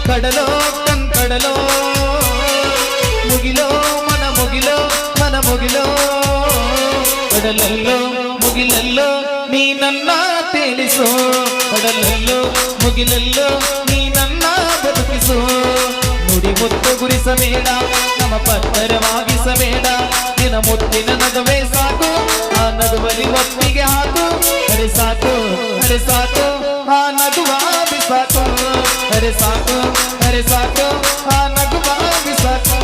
ಕಡಲೋ ಕಡಲೋ ಮುಗಿಲೋ ಮನ ಮುಗಿಲೋ ಕಡಲಲ್ಲೋ ಮುಗಿಲಲ್ಲೋ ನೀ ನನ್ನ ತೇಲಿಸೋ ಕಡಲಲ್ಲೋ ಮುಗಿಲಲ್ಲೋ ನೀ ನನ್ನ ಬದುಕಿಸೋ ನುಡಿ ಮುತ್ತು ಗುರಿಸಬೇಡ ನಮ್ಮ ಪತ್ತರವಾಗಿಸಬೇಡ ನಿನ್ನ ಮುತ್ತಿನ ನಗುವೆ ಸಾಕು ಆ ನಗುವಲಿ ಒಪ್ಪಿಗೆ ಹಾಕು ಅರೆ ಸಾಕು ಆ ನಗುವ ಬಿಸಾಕು ಅರೆ ಸಾಕು ಆ ನಗುವ ಬಿಸಾಕು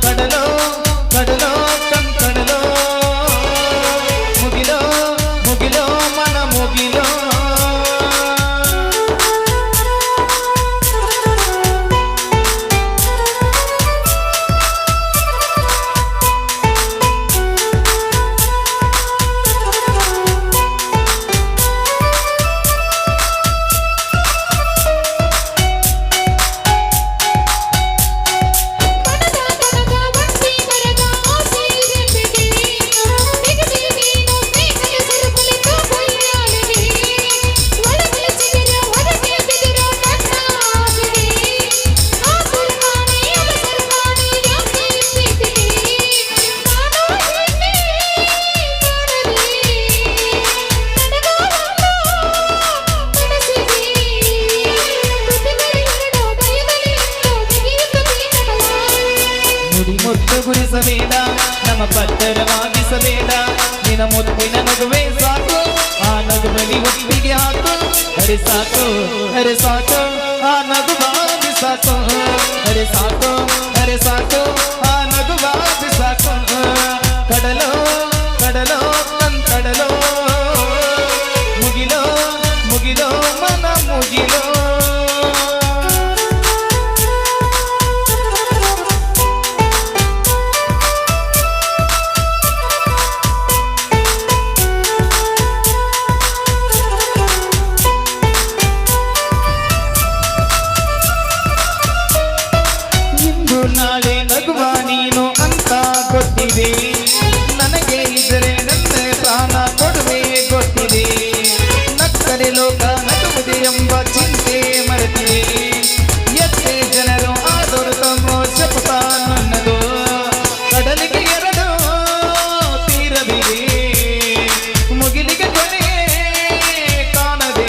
ಕಡಲೋ ಕಡಲೋ ಕಡಲೋ ಮುಗಿಲೋ ಮನ ಮುಗಿಲೋ ಗುರಿಸಬೇಡ ನಮ್ಮ ಪತ್ತರವಾಗಿಸಬೇಡ ನಿನ್ನ ಮುತ್ತಿನ ನಗುವೆ ಸಾಕು ಆ ನಗುವಲಿ ಒಪ್ಪಿಗೆ ಹಾಕು ಅರೆ ಸಾಕು ಆ ನಗುವ ಬಿಸಾಕು ಅರೆ ಸಾಕು ಆ ನಗುವ ಬಿಸಾಕು ಕಡಲೋ ಕಡಲೋ ಕಡಲೋ ಮುಗಿಲೋ ಮನ ಮುಗಿಲೋ ನಾಳೆ ನಗುವ ನೀನು ಅಂತ ಗೊತ್ತಿದೆ ನನಗೆ ಇದ್ದರೆ ನನ್ನ ಪ್ರಾಣ ಕೊಡುವೆ ಗೊತ್ತಿದೆ ನಕ್ಕರೆ ಲೋಕ ನಗುವುದೇ ಎಂಬ ಚಿಂತೆ ಮರೆತಿದೆ ಎಷ್ಟೇ ಜನರು ಆದರೂ ತಮ್ಮ ಶಪಥ ನನ್ನದು ಕಡಲಿಗೆ ಎರಡು ತೀರವಿದೆ ಮುಗಿಲಿಗೆ ಕೊನೆ ಕಾಣದೆ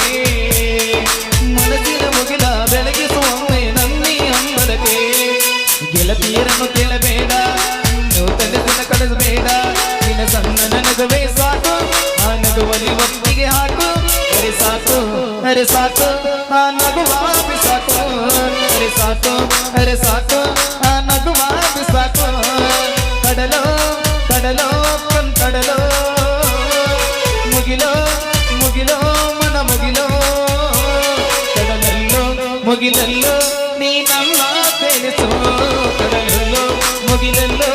ಮನಸ್ಸಿನ ಮುಗಿಲ ಬೆಳಗಿಸುವೊಮ್ಮೆ ನನ್ನಿ ಅಂಬಲಕ್ಕೆ ಗೆಳತಿಯರನ್ನು ಕೇಳಬೇಡ ತಲೆಸಿನ ಕಳಿಸಬೇಡ ನಿನ್ನ ಸಣ್ಣ ನಗುವೆ ಸಾಕು ಆ ನಗುವಲಿ ಒಪ್ಪಿಗೆ ಹಾಕು ಅರೆ ಸಾಕು ಆ ನಗುವ ಬಿಸಾಕು ಅರೆ ಸಾಕು ಆ ನಗುವ ಬಿಸಾಕು ಕಡಲೋ ಕಡಲೋ ಮುಗಿಲೋ ಮನ ಮುಗಿಲೋ ಕಡಲಲ್ಲೋ ಮುಗಿಲಲ್ಲೋ ನೀ ನಮ್ಮ ತಿಳಿಸೋ ಕಡಲಲ್ಲೋ ಮುಗಿಲಲ್ಲೋ